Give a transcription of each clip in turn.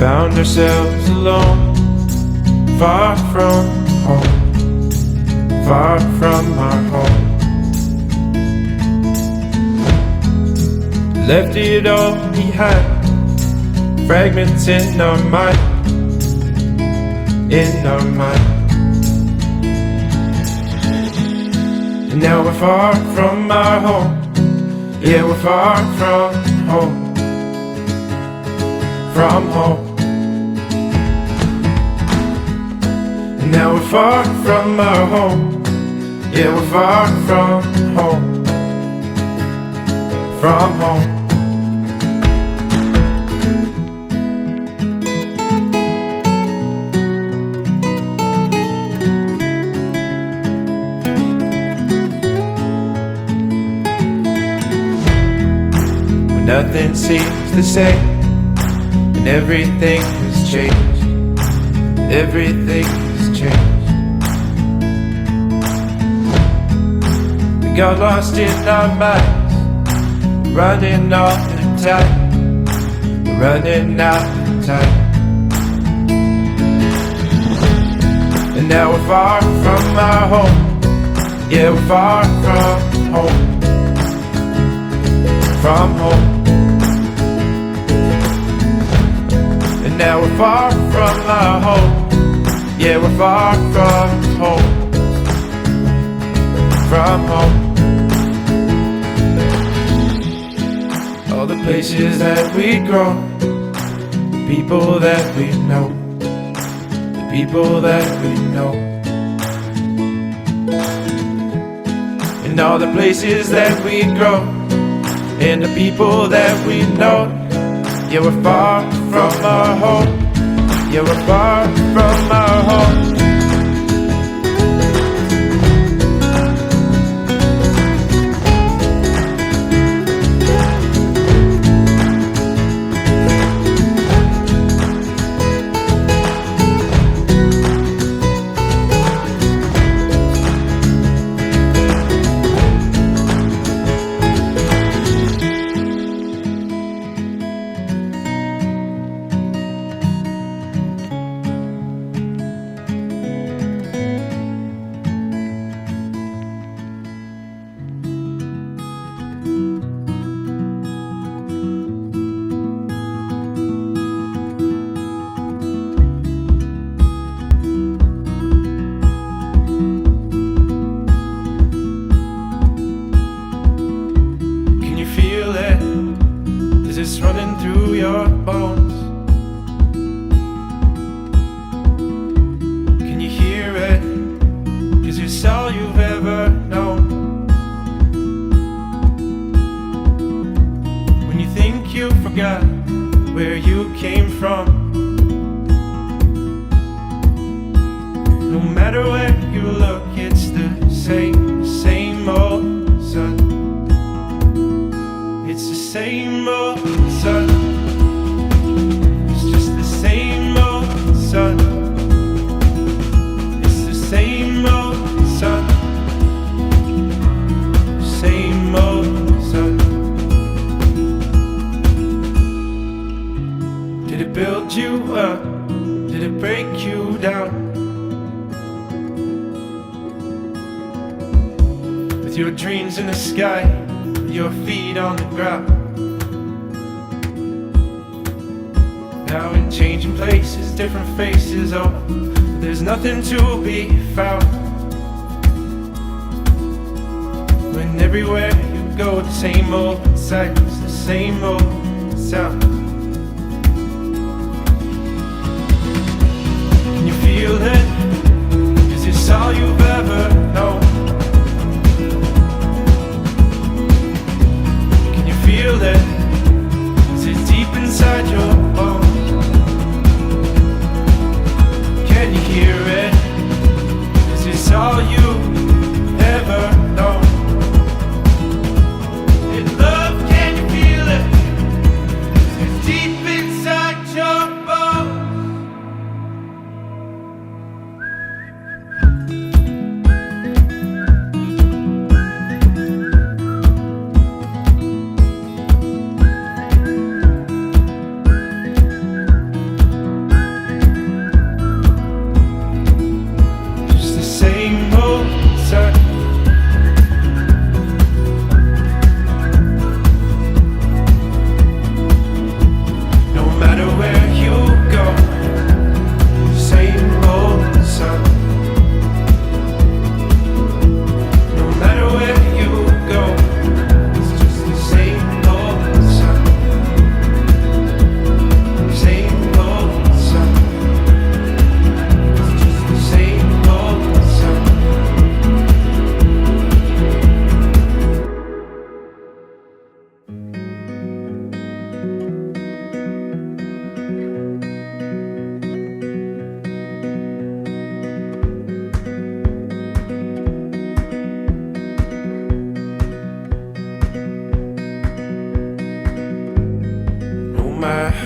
Found ourselves alone, far from home, far from our home. Left it all behind, fragments in our mind, in our mind. And now we're far from our home, yeah, we're far from home, from home. And now we're far from our home, yeah, we're far from home, from home. When nothing seems the same, and everything has changed, everything has changed. We got lost in our minds, running out of time, running out of time. And now we're far from our home, yeah, we're far from home, from home. And now we're far from our home, yeah, we're far from home, from home. All the places that we grow, the people that we know, the people that we know. And all the places that we grow, and the people that we know, yeah, we're far from our home, yeah, we're far from our home. It's running through your bones. Can you hear it? 'Cause it's all you've ever known. When you think you forgot where you came from, no matter where you look, it's the same old sun. It's the same old sun. It's just the same old sun. It's the same old sun. Same old sun. Did it build you up? Did it break you down? With your dreams in the sky, your feet on the ground. Now in changing places, different faces, oh, there's nothing to be found. When everywhere you go, the same old sights, the same old sound. Can you feel it? 'Cause it's all you've ever known. Feel it, is it deep inside your bones? Can you hear it? 'Cause it's all you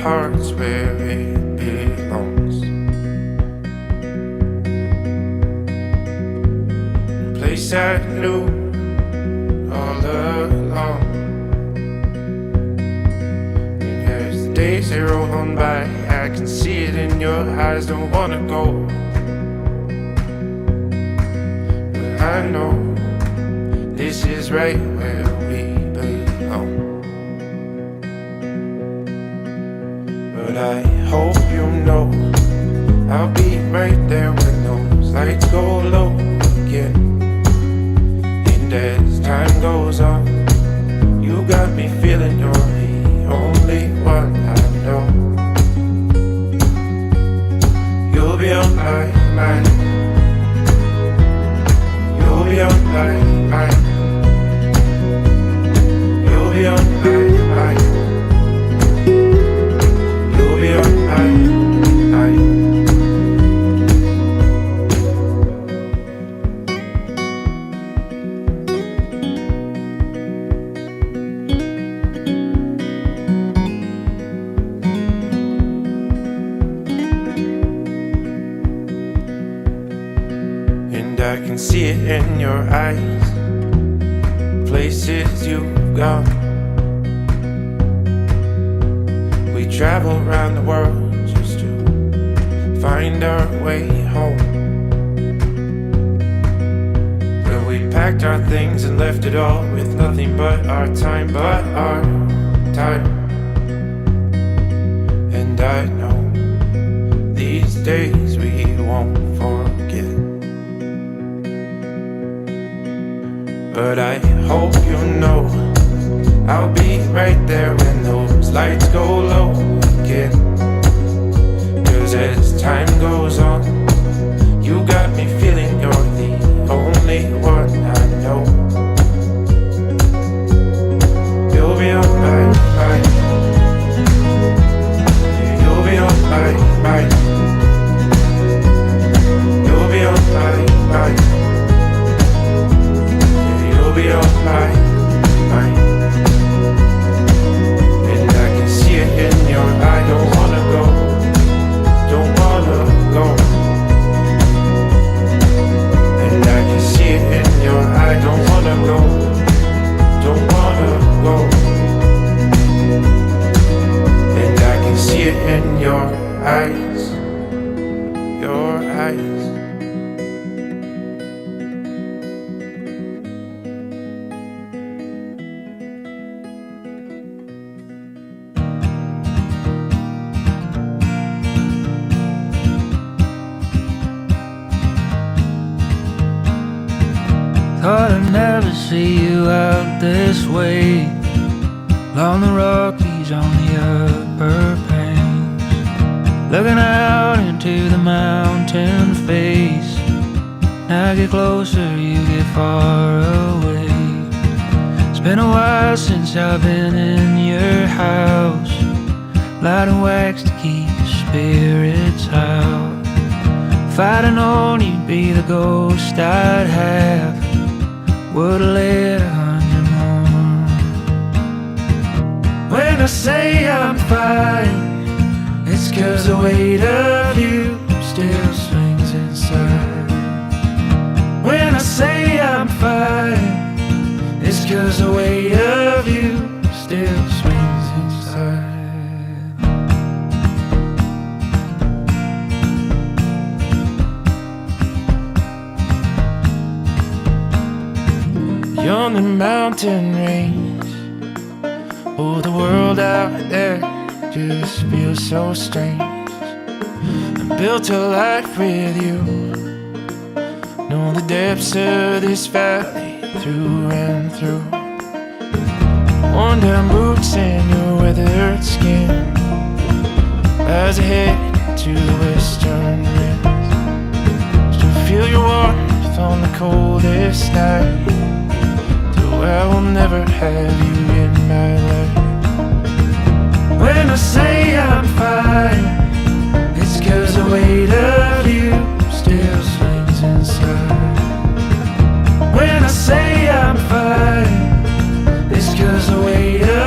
heart's where it belongs. A place I knew all along. And as the days they roll on by, I can see it in your eyes, don't wanna go. But I know this is right where we belong. But I hope you know I'll be right there when those lights go low again. And as time goes on, you got me feeling you're the only one I know. You'll be on my mind. You'll be on my mind. You'll be on my mind. You'll be on my mind. And I can see it in your eyes, places you've gone. We travel around the world just to find our way home. But we packed our things and left it all with nothing but our time, And I know these days we won't forget. But I hope you know I'll be right there when those lights go low again. 'Cause as time goes on, you got me feeling you're the only one I know. You'll be on my mind. You'll be on my mind. You'll be on my mind. You'll be on my mind. And I can see it in your eye. Don't wanna go, don't wanna go. And I can see it in your eye. Don't wanna go, don't wanna go. And I can see it in your eyes, your eyes. Thought I'd never see you out this way, along the Rockies on the upper plains, looking out into the mountain face. Now I get closer, you get far away. It's been a while since I've been in your house, lighting wax to keep the spirits out. If I'd have known you'd be the ghost I'd have, would've let 100 more. When I say I'm fine, it's 'cause the weight of you still swings inside. When I say I'm fine, it's 'cause the weight of you still swings inside. On the mountain range, oh, the world out there just feels so strange. I'm built to life with you, know the depths of this valley through and through. Worn down boots and your weathered skin as I head to the western winds. Still feel your warmth on the coldest night. I will never have you in my life. When I say I'm fine, it's 'cause the weight of you still swings inside. When I say I'm fine, it's 'cause the weight of